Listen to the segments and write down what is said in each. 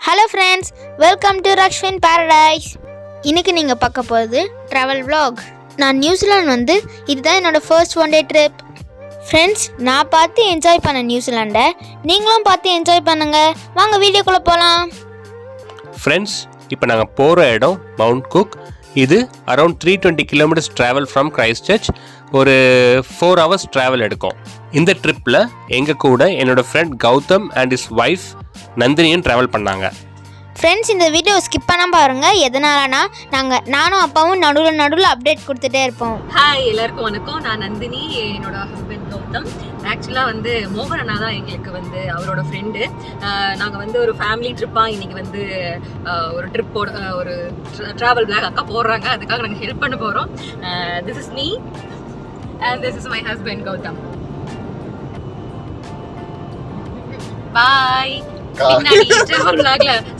Hello friends, welcome to Rakshvin Paradise. இன்னைக்கு நீங்க பார்க்க போறது travel vlog. நான் நியூசிலாந்து வந்து இதுதான் என்னோட first one day trip. Friends, நான் பார்த்து என்ஜாய் பண்ண நியூசிலாண்டை நீங்களும் பார்த்து என்ஜாய் பண்ணுங்க. வாங்க வீடியோக்குள்ள போலாம். Friends, இப்போ நாங்க போற இடம் மவுண்ட் குக். இது around 320 kilometres travel from Christchurch. ஒரு 4 hours டிராவல் எடுக்கும். இந்த ட்ரிப்பில் எங்கள் கூட என்னோட friend Gautham and his wife நந்தினியும் ட்ராவல் பண்ணாங்க. ஃப்ரெண்ட்ஸ், இந்த வீடியோ ஸ்கிப் பண்ணாம பாருங்க. எதனாலனா நானும் அப்பாவும் நடுவில் அப்டேட் கொடுத்துட்டே இருப்போம். ஹாய், எல்லாருக்கும் வணக்கம். நான் நந்தினி, என்னோட ஹஸ்பண்ட் கௌதம். ஆக்சுவலாக வந்து மோகன் அண்ணா தான் எங்களுக்கு வந்து அவரோட ஃப்ரெண்டு. நாங்கள் வந்து ஒரு ஃபேமிலி ட்ரிப்பாக இன்றைக்கி வந்து ஒரு ட்ரிப்போட ஒரு ட்ராவல் பிளாக் அக்கா போடுறாங்க. அதுக்காக நாங்கள் ஹெல்ப் பண்ண போகிறோம். This is me and this is my husband Gautham. Bye.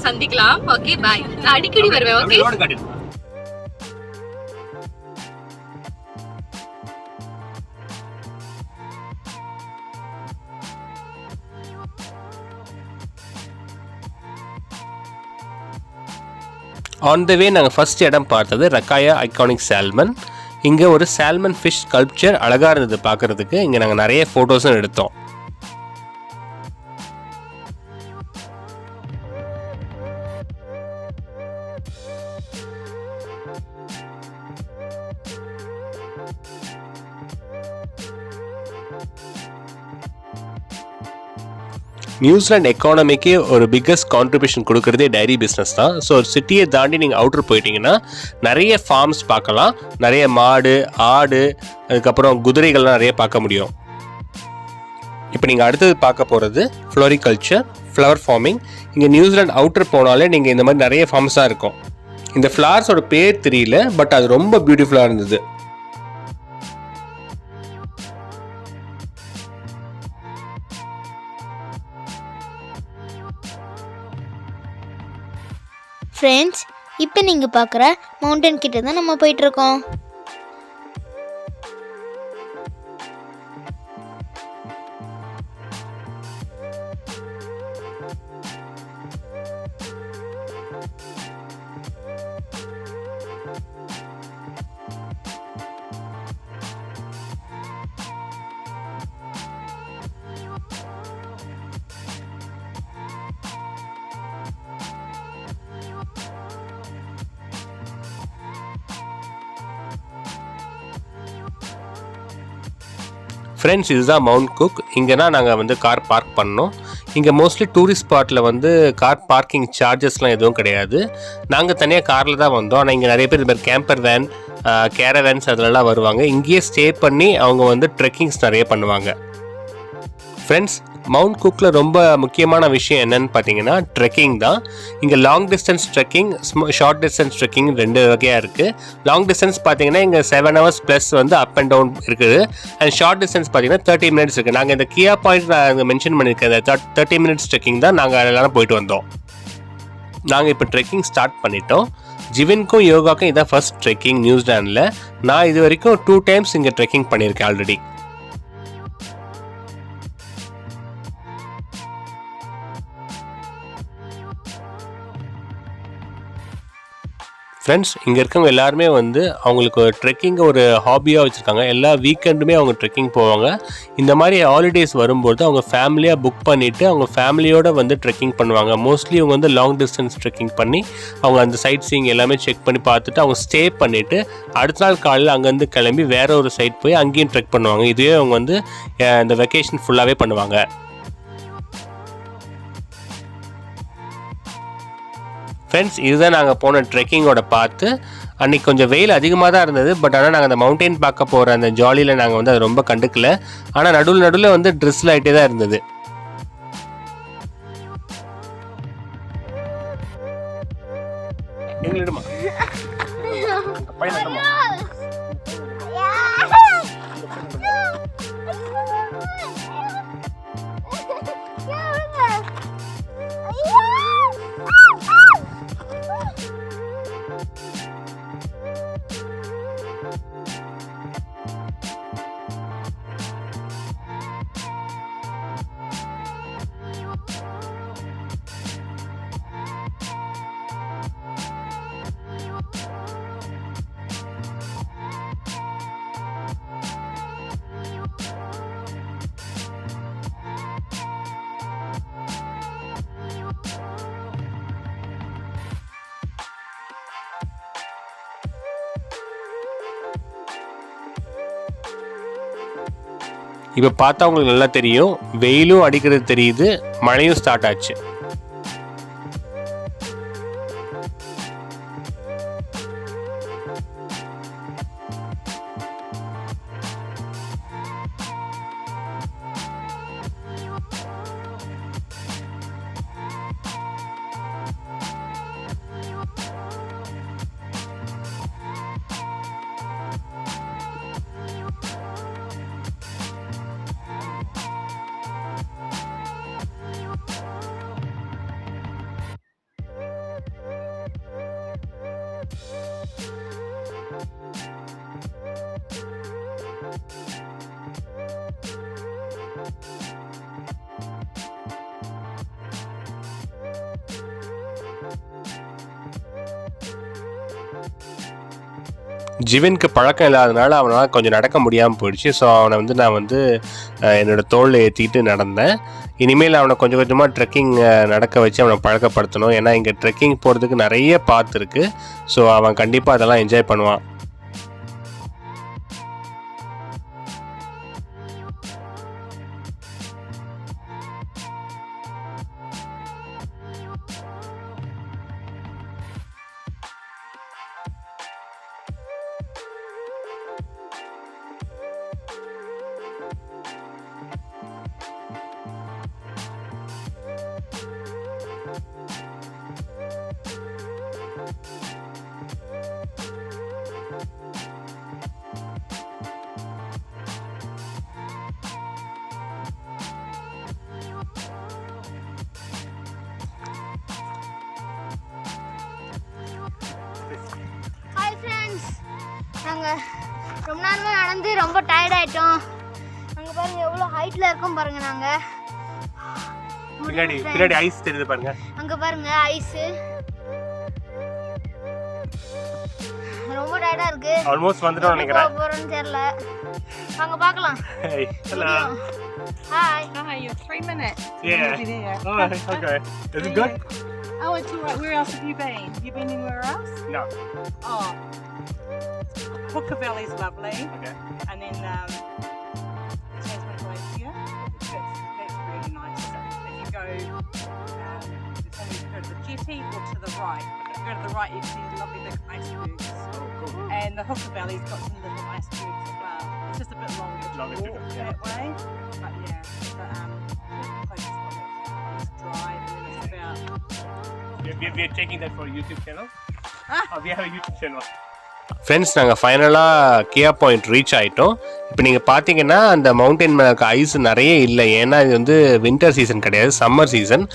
சந்திக்கலாம். Okay, bye. நான் அடிக்கடி வருவேன். ஓகே. ஆன் த வே நாங்கள் ஃபர்ஸ்ட் இடம் பார்த்தது ரக்காயா ஐகானிக் சால்மன். இங்கே ஒரு சால்மன் ஃபிஷ் ஸ்கல்ப்சர் அழகாக இருந்தது பார்க்குறதுக்கு. இங்கே நாங்கள் நிறைய ஃபோட்டோஸும் எடுத்தோம். நியூசிலாந்து எக்கானமிக்கு ஒரு பிக்கஸ்ட் கான்ட்ரிபியூஷன் கொடுக்குறதே டைரி பிஸ்னஸ் தான். ஸோ சிட்டியை தாண்டி நீங்கள் அவுட்டர் போயிட்டீங்கன்னா நிறைய ஃபார்ம்ஸ் பார்க்கலாம். நிறைய மாடு, ஆடு, அதுக்கப்புறம் குதிரைகள்லாம் நிறைய பார்க்க முடியும். இப்போ நீங்கள் அடுத்தது பார்க்க போகிறது ஃப்ளோரிகல்ச்சர், ஃப்ளவர் ஃபார்மிங். இங்கே நியூசிலாந்து அவுட்டர் போனாலே நீங்கள் இந்த மாதிரி நிறைய ஃபார்ம்ஸ் தான் இருக்கும். இந்த ஃப்ளவர்ஸோட பேர் தெரியல, பட் அது ரொம்ப பியூட்டிஃபுல்லாக இருந்தது. ஃப்ரெண்ட்ஸ், இப்போ நீங்கள் பார்க்குற மவுண்டன் கிட்ட தான் நம்ம போயிட்டுருக்கோம். ஃப்ரெண்ட்ஸ், இதுதான் மவுண்ட் குக். இங்கேனா நாங்கள் வந்து கார் பார்க் பண்ணோம். இங்கே மோஸ்ட்லி டூரிஸ்ட் ஸ்பாட்டில் வந்து கார் பார்க்கிங் சார்ஜஸ்லாம் எதுவும் கிடையாது. நாங்கள் தனியாக காரில் தான் வந்தோம். ஆனால் இங்கே நிறைய பேர் இந்த மாதிரி கேம்பர் வேன், கேரவேன்ஸ் அதிலலாம் வருவாங்க. இங்கேயே ஸ்டே பண்ணி அவங்க வந்து ட்ரெக்கிங்ஸ் நிறைய பண்ணுவாங்க. ஃப்ரெண்ட்ஸ், மவுண்ட் குக்கில் ரொம்ப முக்கியமான விஷயம் என்னன்னு பார்த்தீங்கன்னா ட்ரெக்கிங் தான். இங்கே long distance trekking, short distance trekking 2 வகையாக இருக்குது. லாங் டிஸ்டன்ஸ் பார்த்தீங்கன்னா இங்கே 7 hours ப்ளஸ் வந்து அப் அண்ட் டவுன் இருக்குது. அண்ட் ஷார்ட் டிஸ்டன்ஸ் பார்த்தீங்கன்னா 30 minutes இருக்குது. நாங்கள் இந்த கியா பாயிண்ட் நான் மென்ஷன் பண்ணியிருக்கேன். 30 minutes ட்ரெக்கிங் தான் நாங்கள் எல்லாரும் போயிட்டு வந்தோம். நாங்கள் இப்போ ட்ரெக்கிங் ஸ்டார்ட் பண்ணிட்டோம். ஜிவின்க்கும் யோகாக்கும் இதான் ஃபர்ஸ்ட் ட்ரெக்கிங் நியூசிலாண்டில். நான் இது வரைக்கும் 2 times இங்கே ட்ரெக்கிங் பண்ணியிருக்கேன் ஆல்ரெடி. ஃப்ரெண்ட்ஸ், இங்கே இருக்கவங்க எல்லாருமே வந்து அவங்களுக்கு ட்ரெக்கிங்கை ஒரு ஹாபியாக வச்சுருக்காங்க. எல்லா வீக்கெண்டுமே அவங்க ட்ரெக்கிங் போவாங்க. இந்த மாதிரி ஹாலிடேஸ் வரும்போது அவங்க ஃபேமிலியாக புக் பண்ணிவிட்டு அவங்க ஃபேமிலியோடு வந்து ட்ரெக்கிங் பண்ணுவாங்க. மோஸ்ட்லி அவங்க வந்து லாங் டிஸ்டன்ஸ் ட்ரெக்கிங் பண்ணி அவங்க அந்த சைட் சீயிங் எல்லாமே செக் பண்ணி பார்த்துட்டு அவங்க ஸ்டே பண்ணிவிட்டு அடுத்த நாள் காலையில் அங்கேருந்து கிளம்பி வேற ஒரு சைட் போய் அங்கேயும் ட்ரெக் பண்ணுவாங்க. இதுவே அவங்க வந்து இந்த வெக்கேஷன் ஃபுல்லாகவே பண்ணுவாங்க. ஃப்ரெண்ட்ஸ், இதுதான் நாங்கள் போன ட்ரெக்கிங்கோட பார்த்து. அன்றைக்கி கொஞ்சம் வெயில் அதிகமாக தான் இருந்தது. பட் ஆனால் நாங்கள் அந்த மவுண்டெயின் பார்க்க போகிற அந்த ஜாலியில் நாங்கள் வந்து அதை ரொம்ப கண்டுக்கல. ஆனால் நடுவில் வந்து ட்ரெஸ்ஸில் ஆகிட்டே தான் இருந்தது. எங்களிடமா இப்போ பார்த்தா உங்களுக்கு நல்லா தெரியும், வெயிலும் அடிக்கிறது தெரியுது, மழையும் ஸ்டார்ட் ஆச்சு. ஜிவனுக்கு பழக்கம் இல்லாதனால அவனால் கொஞ்சம் நடக்க முடியாமல் போயிடுச்சு. ஸோ அவனை வந்து நான் வந்து என்னோடய தோளில் ஏற்றிட்டு நடந்தேன். இனிமேல் அவனை கொஞ்சம் கொஞ்சமாக ட்ரெக்கிங் நடக்க வச்சு அவனை பழக்கப்படுத்தணும். ஏன்னா இங்கே ட்ரெக்கிங் போகிறதுக்கு நிறைய பாத் இருக்குது. ஸோ அவன் கண்டிப்பாக அதெல்லாம் என்ஜாய் பண்ணுவான். நாங்கள் ரொம்ப நேரமாக நடந்து ரொம்ப டயர்ட் ஆகிட்டோம். அங்கே பாருங்கள் எவ்வளோ ஹைட்டில் இருக்கோம் பாருங்கள். நாங்கள் பின்னாடி ஐஸ் தெரியுது பாருங்க. அங்கே பாருங்க ஐஸு ரொம்ப டயர்டாக இருக்கு. ஆல்மோஸ்ட் வந்துட்டோம் நினைக்கிறேன். போகிறோன்னு தெரியல. வாங்க பார்க்கலாம். Hello. Hi. Hi, you have 3 minutes. Yeah. You'll be there. Oh, okay. Is it good? Oh, it's all right. Where else have you been? You been anywhere else? No. Oh. Hooker Valley's lovely. Okay. And then Tasman Glacier. That's really nice. If you go, it's only go to the jetty or to the right. If you go to the right, you can see the lovely big icebergs. Oh, cool. And the Hooker Valley's got some little icebergs as well. It's just a bit longer to walk that way. But yeah, the place is got that drive, and then it's about. We are taking that for a YouTube channel. We have a YouTube channel. Friends, நாங்கள் ஃபைனலாக கியா point reach ஆகிட்டோம். இப்போ நீங்கள் பார்த்தீங்கன்னா அந்த mountain மேலே இருக்க ice நிறைய இல்லை. ஏன்னா இது வந்து வின்டர் சீசன் கிடையாது, சம்மர் சீசன்.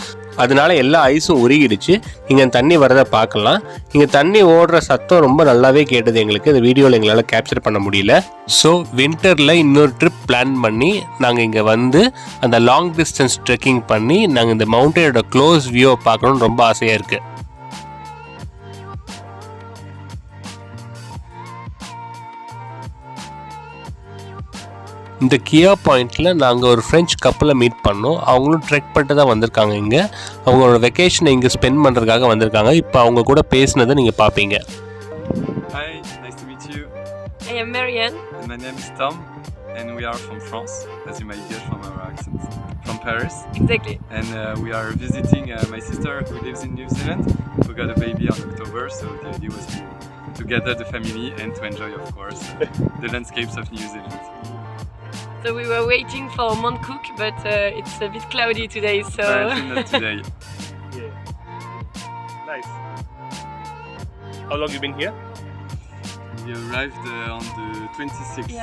அதனால எல்லா ஐஸும் உருகிடுச்சு. நீங்கள் தண்ணி வரதை பார்க்கலாம். இங்கே தண்ணி ஓடுற சத்தம் ரொம்ப நல்லாவே கேட்டது எங்களுக்கு. இந்த வீடியோவில் எங்களால் கேப்சர் பண்ண முடியல. ஸோ வின்டரில் இன்னொரு ட்ரிப் பிளான் பண்ணி நாங்கள் இங்கே வந்து அந்த லாங் டிஸ்டன்ஸ் ட்ரெக்கிங் பண்ணி நாங்கள் இந்த மவுண்டனோட க்ளோஸ் வியூவை பார்க்கணுன்னு ரொம்ப ஆசையாக இருக்குது. இந்த கியா பாயிண்டில் நாங்கள் ஒரு ஃப்ரெஞ்ச் கப்பலை மீட் பண்ணோம். அவங்களும் ட்ரெக் பண்ணிட்டு தான் வந்திருக்காங்க. இங்கே அவங்களோட வெக்கேஷனை இங்கே ஸ்பெண்ட் பண்ணுறதுக்காக வந்திருக்காங்க. இப்போ அவங்க கூட பேசினதை நீங்கள் பார்ப்பீங்க. Hi, nice to meet you. I am Marianne. And my name is Tom, and we are from France, as you might guess from our accent, from Paris. Exactly. And we are visiting my sister who lives in New Zealand, who got a baby on October, so the idea was to gather the family and to enjoy, of course, the landscapes of New Zealand. So we were waiting for Mount Cook, but it's a bit cloudy today, so... Apparently not today. Yeah. Nice. How long you been here? We arrived on the 26th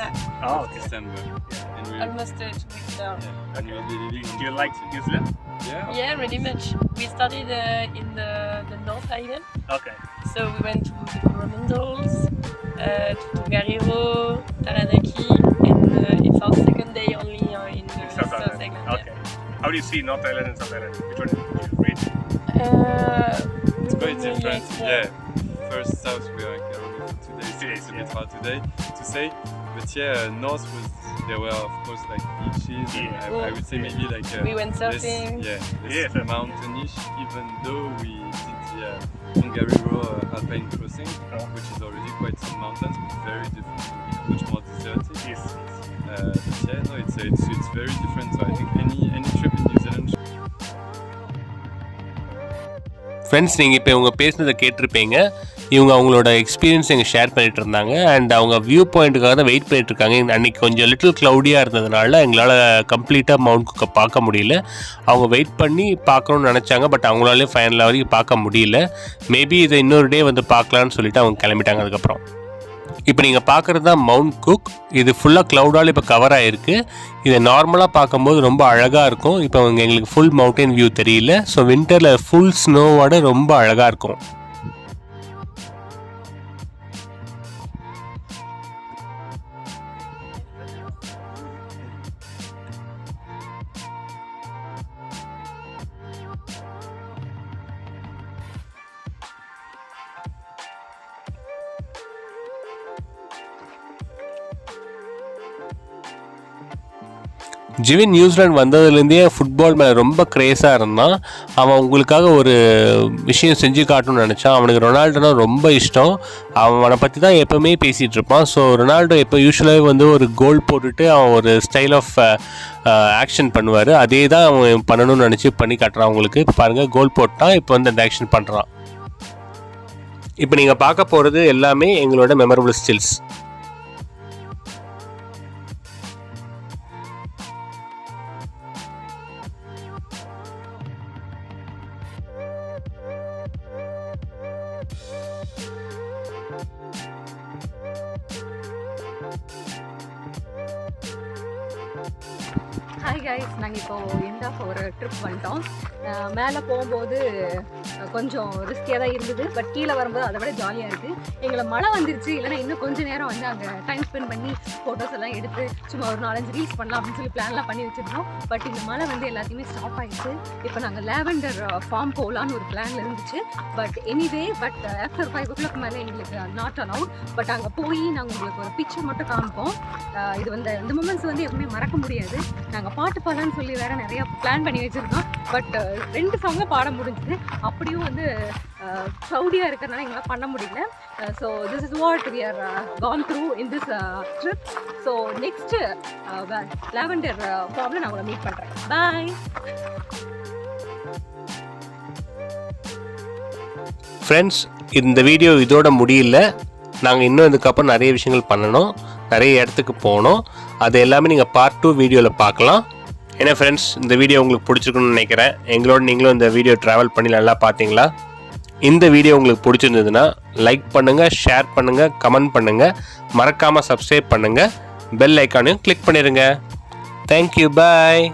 of December. Yeah. And we Almost 2 weeks now. and we'll be leaving on Do you the like 14th. New Zealand? Yeah. Yeah, really much. We started in the North Island. Okay. So we went to the Coromondel's, to Tongariro, Taranaki, and it's our second day only in the South Island. Okay. How do you see North Island and South Island? Which one do you rate? It's very different. Yeah. First south we are currently for today, so it's a bit hard today to say. But yeah, north was there were of course like beaches. And I would say maybe like we went surfing. Less mountainish. Even though we did the Tongariro Alpine crossing, which is already quite some mountains, but very different, much more deserted. Yes. But yeah, no, it's very different. So I think any trip in New Zealand. Friends, நீங்கள் இப்போ இவங்க பேசுனதை கேட்டிருப்பீங்க. இவங்க அவங்களோட experience எங்கள் share பண்ணிகிட்டு இருந்தாங்க. அண்ட் அவங்க வியூ பாயிண்ட்டுக்காக தான் வெயிட் பண்ணிகிட்ருக்காங்க. அன்றைக்கி கொஞ்சம் லிட்டில் க்ளவுடியாக இருந்ததுனால எங்களால் கம்ப்ளீட்டாக மவுண்ட் குக்கை பார்க்க முடியல. அவங்க வெயிட் பண்ணி பார்க்கணுன்னு நினச்சாங்க, பட் அவங்களாலே ஃபைனலாக வரைக்கும் பார்க்க முடியல. மேபி இதை இன்னொரு டே வந்து பார்க்கலான்னு சொல்லிட்டு அவங்க கிளம்பிட்டாங்க. அதுக்கப்புறம் இப்போ நீங்கள் பார்க்குறது தான் மவுண்ட் குக். இது ஃபுல்லாக க்ளவுடால் இப்போ கவர் ஆகிருக்கு. இதை நார்மலாக பார்க்கும்போது ரொம்ப அழகாக இருக்கும். இப்போ எங்களுக்கு ஃபுல் மவுண்டன் வியூ தெரியல. ஸோ வின்டரில் ஃபுல் ஸ்னோவோட ரொம்ப அழகாக இருக்கும். ஜிவின் நியூசிலாந்து வந்ததுலேருந்தே ஃபுட்பால் மேலே ரொம்ப க்ரேஸாக இருந்தான். அவன் உங்களுக்காக ஒரு விஷயம் செஞ்சு காட்டணும்னு நினச்சான். அவனுக்கு ரொனால்டோனா ரொம்ப இஷ்டம். அவனை பற்றி தான் எப்போவுமே பேசிகிட்டு இருப்பான். ஸோ ரொனால்டோ எப்போ யூஸ்வலாகவே வந்து ஒரு கோல் போட்டுட்டு அவன் ஒரு ஸ்டைல் ஆஃப் ஆக்ஷன் பண்ணுவார். அதே தான் அவன் பண்ணணும்னு நினச்சி பண்ணி காட்டுறான். அவங்களுக்கு இப்போ பாருங்கள், கோல் போட்டான், இப்போ வந்து அந்த ஆக்ஷன் பண்ணுறான். இப்போ நீங்கள் பார்க்க போகிறது எல்லாமே எங்களோட மெமரபிள் ஸ்டில்ஸ். ஹாய் கைஸ், நாங்கள் இப்போ எண்ட் ஆஃப் ஒரு ட்ரிப் வந்துட்டோம். மேலே போகும்போது கொஞ்சம் ரிஸ்கியாக தான் இருந்தது, பட் கீழே வரும்போது அதை விட ஜாலியாக இருக்குது. எங்களை மழை வந்துருச்சு, இல்லைனா இன்னும் கொஞ்சம் நேரம் வந்து அங்கே டைம் ஸ்பெண்ட் பண்ணி ஃபோட்டோஸ் எல்லாம் எடுத்து சும்மா ஒரு 4-5 ரீல்ஸ் பண்ணலாம் அப்படின்னு சொல்லி பிளான்லாம் பண்ணி வச்சுருந்தோம். பட் இந்த மழை வந்து எல்லாத்தையுமே ஸ்டாப் ஆகிடுச்சு. இப்போ நாங்கள் லேவெண்டர் ஃபார்ம் போகலான்னு ஒரு பிளானில் இருந்துச்சு. பட் ஆஃப்டர் 5 o'clock மேலே எங்களுக்கு நாட் அலவுட். பட் அங்கே போய் நாங்கள் உங்களுக்கு ஒரு பிக்சர் மட்டும் காமிப்போம். இது வந்து இந்த மூமெண்ட்ஸ் வந்து எப்பவுமே மறக்க முடியாது. நாங்கள் பாட்டு பாடலான்னு சொல்லி வேறு நிறையா பிளான் பண்ணி வச்சுருந்தோம். பட் 2 சாங்காக பாட முடிஞ்சுது. அப்படியும் வந்து க்ரௌடியாக இருக்கிறனால எங்களால் பண்ண முடியல. So this is what we are gone through in this trip. So next lavender ஃபார்மில் நான் உங்களை மீட் பண்ணுறேன். பாய் ஃப்ரெண்ட்ஸ், இந்த வீடியோ இதோட முடியல. நாங்கள் இன்னும் இதுக்கப்புறம் நிறைய விஷயங்கள் பண்ணணும், நிறைய இடத்துக்கு போகணும். அது எல்லாமே நீங்கள் பார்ட் 2 வீடியோவில் பார்க்கலாம். ஏன்னா ஃப்ரெண்ட்ஸ், இந்த வீடியோ உங்களுக்கு பிடிச்சிருக்குன்னு நினைக்கிறேன். எங்களோட நீங்களும் இந்த வீடியோ ட்ராவல் பண்ணி நல்லா பார்த்தீங்களா? இந்த வீடியோ உங்களுக்கு பிடிச்சிருந்ததுன்னா லைக் பண்ணுங்கள், ஷேர் பண்ணுங்கள், கமெண்ட் பண்ணுங்கள், மறக்காமல் சப்ஸ்கிரைப் பண்ணுங்கள், பெல் ஐக்கானையும் கிளிக் பண்ணிடுங்க. தேங்க்யூ, பாய்.